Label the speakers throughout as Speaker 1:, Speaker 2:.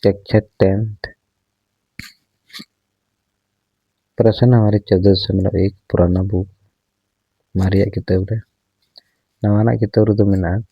Speaker 1: कक्षा 10th। प्रश्न हमारे 14.1 पुराना बुक मारिया किताब रे नवाना किताब रे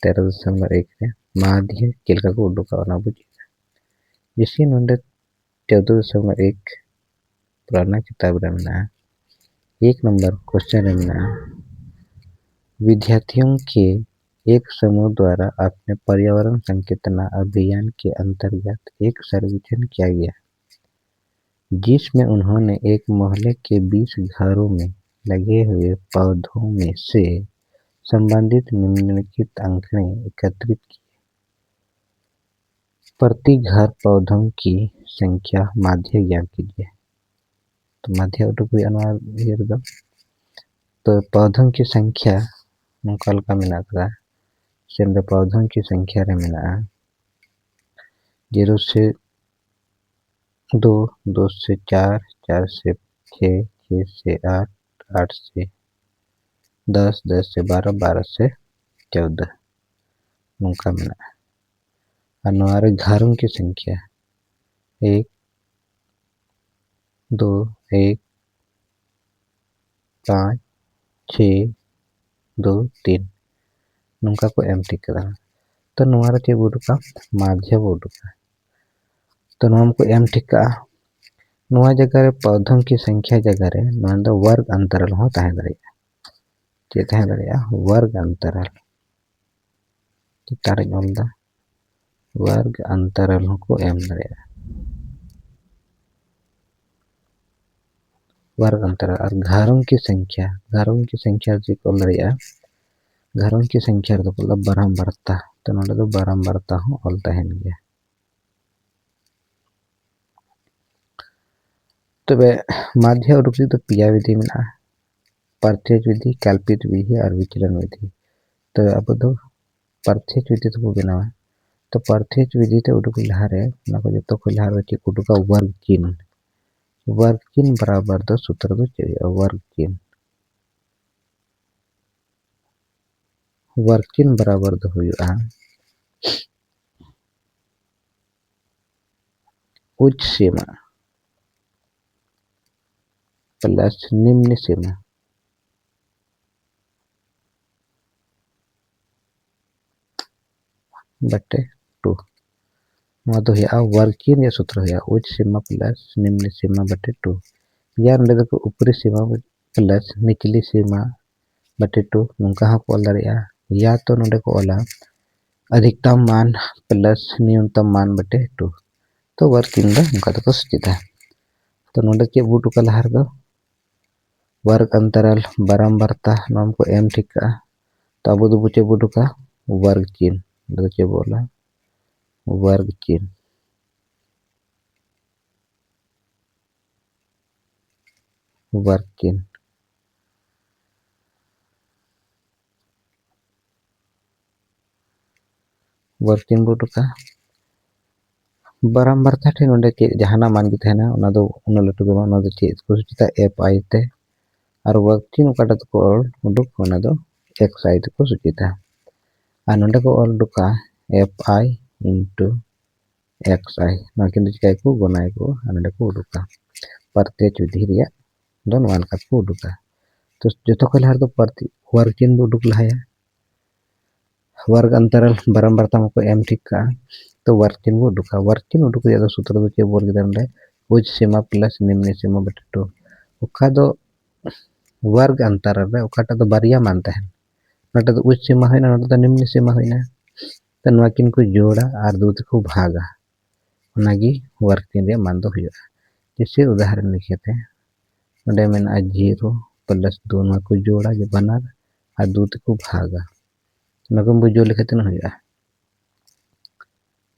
Speaker 1: 13.1 रे माध्य चलका को उडुका ना बुझी जिसकी नोंदे 14.1 पुराना किताब रे में एक नंबर क्वेश्चन रे में विद्यार्थियों के एक समूह द्वारा अपने पर्यावरण संकेतना अभियान के अंतर्गत एक सर्वेक्षण किया गया जिसमें उन्होंने एक मोहल्ले के 20 घरों में लगे हुए पौधों में से संबंधित निम्नलिखित आंकड़े एकत्रित किए। प्रति घर पौधों की संख्या माध्य ज्ञान कीजिए। तो माध्य तो पौधों की संख्या कल का मिला था सेंद्र पौधों की संख्या रे मिला 0 से 2, 2 से 4, 4 से 6, 6 से 8, 8 से 10, 10 से 12, 12 से 14 नौका मिला। हमारे घरों की संख्या 1, 2, 1, 5, 6, 2, 3 नौका को एम टिक करा तो नवारा चे बुडुका माध्य बुडुका तो नोम को एम टिक का नवा जगह रे पौधों की संख्या जगह रे नंद वर्ग अंतराल हो ताहे दरिया चे ताहे दरिया वर्ग अंतराल तारे ओलदा वर्ग अंतराल को एम दरिया वर्ग अंतराल और घरों की संख्या जे को दरिया घरों की संख्या तो मतलब बारंबारता तो नोंदे तो बारंबारता हो ऑल ताहेन गया। तबे माध्य उडुकी तो पिया विधि में प्रत्यक्ष विधि कल्पित विधि और विचलन विधि तो अब तो प्रत्यक्ष विधि तो बनावा तो प्रत्यक्ष विधि तो उडुक लहारे ना को जो को लहारे चे उडुका वर्ग चिन्ह बराबर दो सूत्र दो चाहिए वर्ग चिन्ह बराबर दो हुआ उच्च सीमा प्लस निम्न सीमा बटे 2 तो है वर्ग चिन्ह या सूत्र है उच्च सीमा प्लस निम्न सीमा बटे 2 या देखो ऊपरी सीमा प्लस निचली सीमा बटे 2 नौका को दरिया या तो नोडे को ओला अधिकतम मान प्लस न्यूनतम मान बटे 2 तो वर्ग चिन्ह उनका तो सूचित है तो नोडे के बूट का लहर दो वर्ग अंतराल बारंबारता नाम को एम ठीक का तो अब दो बुचे बूट का वर्ग चिन्ह दो चे बोला वर्ग चिन्ह वर्ग चिन्ह वर्ग चिन्ह बूट का बारंबारता ठे नोडे के जहाना मान की थाना उना दो उन लटू दो उना दो चे इसको सूचित एफ आई ते और वर्ग चिन्ह काटा तो को उडुक उना दो एक्स आई को सूचित है और नोडे को ऑल डुका F I into X I ना किंतु चिकाय को गोनाय को नोडे को उडुका प्रत्यक्ष विधि रिया दोन वान का को उडुका तो जो को लहर दो प्रति वर्ग चिन्ह उडुक लहाया वर्ग अंतराल बारंबारता को एम ठीक का तो वर्ग चिन्ह उडुक या सूत्र दो चे बोल के उच्च सीमा प्लस निम्न सीमा बटे 2 उका दो वर्ग अंतराल रे उकाटा दो बारिया मानता है नोटे तो उच्च सीमा है ना नोटे तो निम्न सीमा है ना तो नवा किन को जोड़ा और दो को भागा उनागी वर्ग चिन्ह रे मान दो हुआ जैसे उदाहरण लिखते हैं नोटे में 0 प्लस 2 को जोड़ा जो बना और दो को भागा नगम बुझो लिखते ना हुआ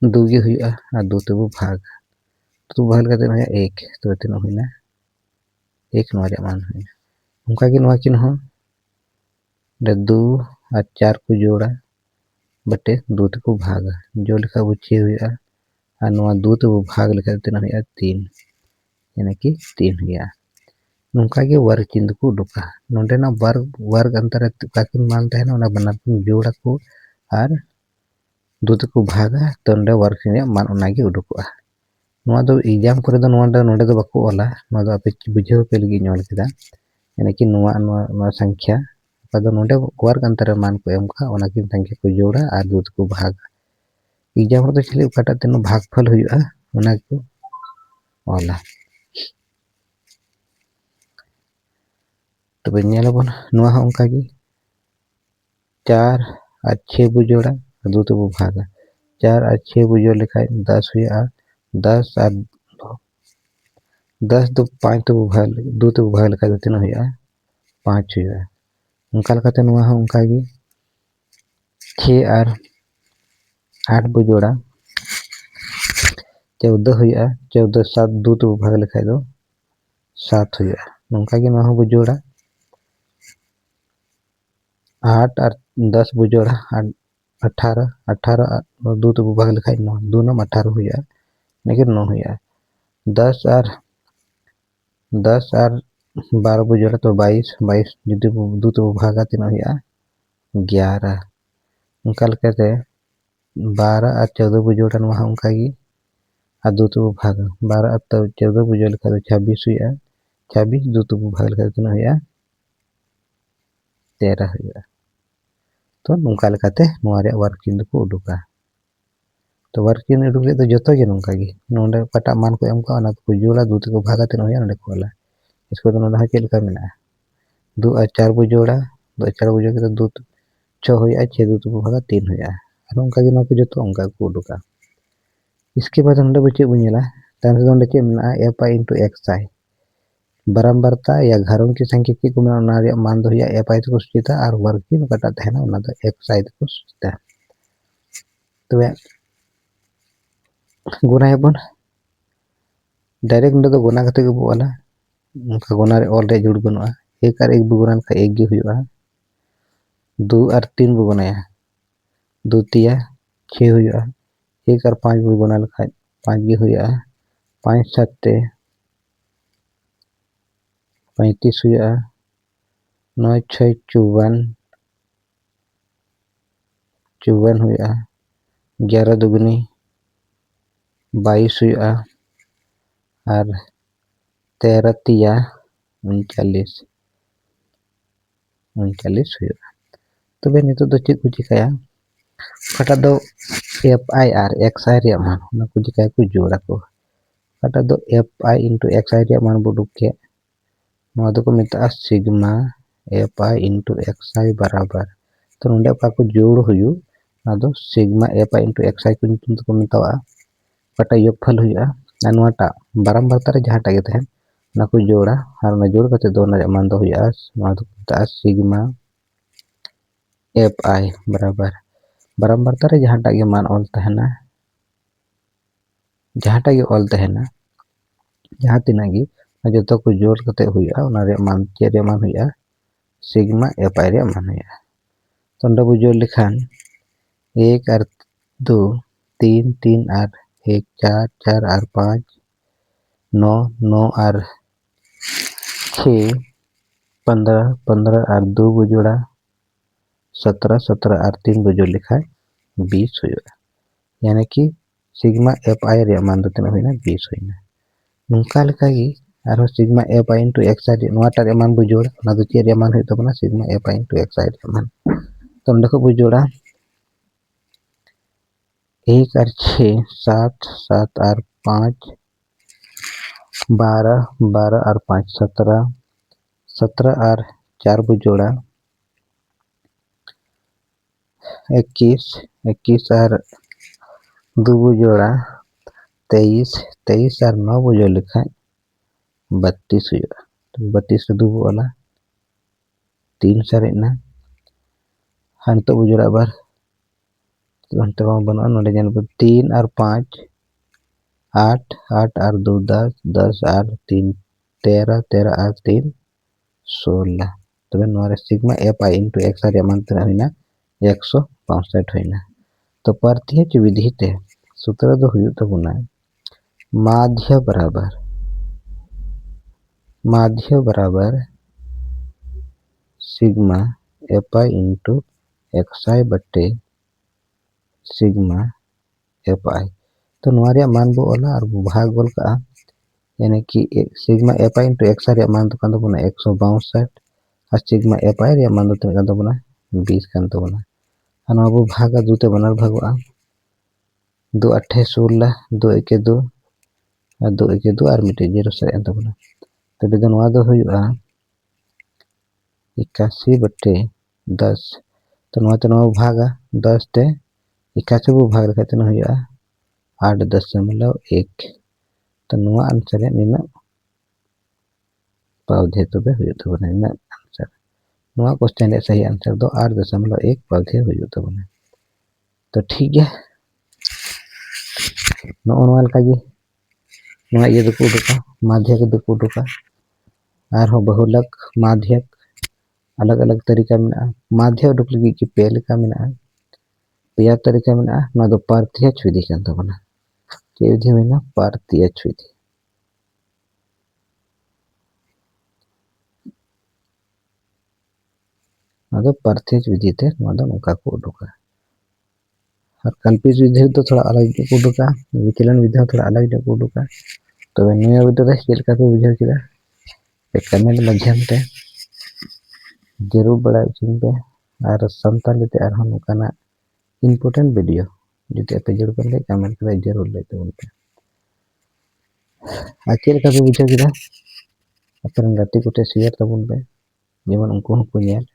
Speaker 1: दुगे हुआ और दो तो भाग तो भाग करते ना 1 तो तीन हुआ 1 नवा मान हुआ उनका की नवा चिन्ह 2 और 4 को जोड़ा बटे 2 को भागा जो लिखा वो 6 हुआ और नवा 2 तो भाग लिखा तीन हुआ 3 यानी कि 3 हुआ नौका के वर्ग चिन्ह को उडुका नोडे ना वर्ग अंतर काकिन मानते हैं ना बना जोड़ा को और 2 को भागा तो वर्ग चिन्ह मान उनागी उडुका नोवा दो एग्जाम करे दो नोडे दो बाको ओला नोवा दो आपे बुझाव पे लगी इन ओल केदा यानी कि नोवा संख्या pada node keluarga antara मान को एम का ओना किन संख्या को जोड़ा और दूध को भाग एग्जाम रे चले उकाटा तेनो भागफल हुआ ओना को ओला तबे नेलबन नोवा हो उनका की 4 और 6 बु जोड़ा दूध को भागा 4 और 6 बु जोड़ लिखा 10 हुआ 10 और 10 दो 5 तो भाग दूध को भाग लिखा तेनो हुआ 5 हुआ उनका लकाते नोवा हो उनका की 6 और 8 बु जोड़ा 14 हुआ 14 7 दूध को भाग लिखा दो 7 हुआ उनका की नोवा हो जोड़ा 8 और 10 बु जोड़ा 18 18 दूध को भाग लिखा 9 2 9 18 हुआ लेकिन 9 हुआ 10 और 12 बु जोड़ा तो 22 22 दूध को भागा तीन हुआ 11 उनका लकाते 12 और 14 बु जोड़ा नोवा उनका की और दूध को भागा 12 और 14 बु जोड़ लिखा 26 हुआ 26 दूध को भाग लिखा तीन हुआ 13 हुआ तो नौका लेकाते वर्किंग को उडुका तो वर्किंग उडुक ले तो जतो के नौका की नोंडे पटा मान को एम का ओना को जोड़ा दूध को भागा तीन हुआ नोंडे कोला इसको तो नोंडे चेल का मेना 2 और 4 बु जोड़ा 2 4 बु जोड़ा तो दूध 6 हुआ 6 दूध को भागा 3 हुआ और उनका की ना को जतो उनका को उडुका इसके बाद नोंडे बचे बुनेला तान से नोंडे के मेना एफ आई इनटू एक्स आई बराबरता या घरों की संख्या की को मान दो या एफ आई को सूचिता और वर्किंग कटा तहना ओना दो एक्स आई को सूचिता तबे गुनायाबन डायरेक्ट नोंडे दो गुना कते को बोला उनका गुना रे ऑल रे जुड़ बनुआ एक और एक बुगुना का एक गे हुआ 2 और 3 बुगुनाया 2 तिया 6 हुआ 1 और 5 बुगुना लखा 5 गे हुआ 5 7 35 हुआ 9 6 54 हुआ 11 दुगुनी 22 हुआ और 13 तिया 39 हुआ तबे नितो दो चेक को चिकाया कटा दो F I R x I रे मान ना को चिकाया को जोड़ा को कटा दो F I into X I रे मान बुडुक के नोआ दो को मेता sigma F I into X I बराबर तो नोंडे का को जोड़ हुयु ना दो sigma F I into X I को नितुम तो को मेतावा कटा योगफल हुआ ना नोटा बारंबारता रे जहां टागे तहन ना को जोड़ा और ना जोड़ कते दो ना मान दो हुआ नोआ दो मेता सिग्मा एफ आई बराबर बारंबारता रे जहां टागे मान ऑल तहना जहां टागे ऑल तहना जहां तिना गी जो तो को जोड़ कते हुआ ओना रे मान चे रे मान हुआ सिग्मा एफ आई रे मान हुआ तो अंडा बु जोड़ लिखान 1 और 2 3 3 और 1 4 4 और 5 9 9 और 6 15 15 और 2 बु जोड़ा 17 17 और 3 बु जोड़ लिखा 20 हुआ यानी कि सिग्मा एफ आई रे मान दो तना हुईना 20 हुईना नुका लेका गी आरो sigma F I into X I NOTA रे मान बु जोड़ ना दो चे रे मान हुई तबना sigma F I into X I रे मान तो अंडे को बु जोड़ा 1 और 6 7 7 और 5 12 12 और 5 17 17 और 4 बु जोड़ा 21 21 और 2 बु जोड़ा 23 23 और 9 बु जोड़ लिखा 32 हुआ तो 32 से 2 वाला 3 सरेना हंतो बु जोड़ा बार हंतो बना नोडे जन 3 और 5 8 8 और 2 10 10 और 3 13 13 और 3 16 तबे नोरे sigma F I into X R मान तना होइना 165 होइना तो प्रत्येक विधि ते सूत्र दो हुयु तबुना माध्य बराबर sigma F I into X I बटे सिग्मा एफ आई तो नवा रिया मान बो ओला और बो भाग गोल का, यानी कि sigma F I into X रिया मान तो कान तबोना 162 और सिग्मा एफ आई रिया मान तो तिना कान तबोना 20 कान तबोना। और नवा बो भागा दुते बनार भागोआ 2 8 16 2 1 2 और 2 1 2 और मिटे 0 से एन तबोना। तबे दो नवा दो हुयुआ 81/10। तो नवा ते नवा भागा 10 ते 81 बो भाग रखा ते हुयुआ 8.1। तो नवा आंसर निना पावधे तबे हुयु तबोना निना आंसर। नवा क्वेश्चन रे सही आंसर दो 8.1 पावधे हुयु तबोना। तो ठीक है नवा लकागे नवा ये दको उडुका माध्यक दको उडुका और हो बहुलक माध्यक अलग अलग तरीका में माध्य उडुक लगी कि पे लेका में पेया तरीका में ना दो प्रत्यक्ष विधि कान तबोना। के विधि में प्रत्यक्ष विधि। ना प्रत्यक्ष विधि ते नोका को उडुका। और कल्पित विधि तो थोड़ा अलग को उडुका, विचलन विधि थोड़ा अलग को उडुका। तो निया वीडियो रे चेल का पे बुझाव किदा पे कमेंट माध्यम ते जरूर बड़ा चिन पे और संताली ते और नोकाना इम्पोर्टेंट वीडियो जुते पे जरूर कर ले कमेंट करे जरूर लेते उनपे। आ चेल का पे बुझाव किदा अपन गाती कोटे शेयर तबुन पे जेमन उनको को नेल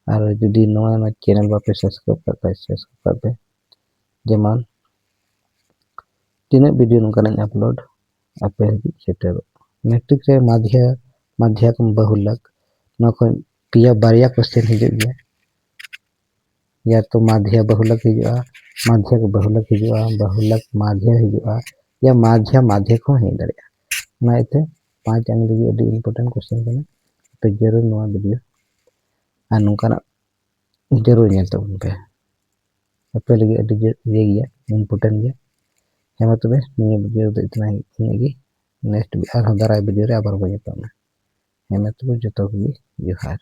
Speaker 1: और जुदी नवा चैनल बापे सब्सक्राइब करता है सब्सक्राइब कर पे जेमन तीन वीडियो नोकाना अपलोड आपे सेटर मैट्रिक रे माध्यक बहुलक नखो पिया बारिया क्वेश्चन हिजु गया या तो माध्य बहुलक हिजुआ माध्यक बहुलक हिजुआ बहुलक माध्य हिजुआ या माध्य माध्य को हे दरिया ना इते 5 आंग लगी अडी इंपोर्टेंट क्वेश्चन कना। तो जरूर नवा वीडियो आ नोकाना जरूर नेल तबन पे आपे लगी अडी ये गया इंपोर्टेंट गया। हेमा तबे निया वीडियो दो इतना ही नेक्स्ट और दाराय वीडियो रे आबार बने पाना। हेमा तबे जतो को जोहार।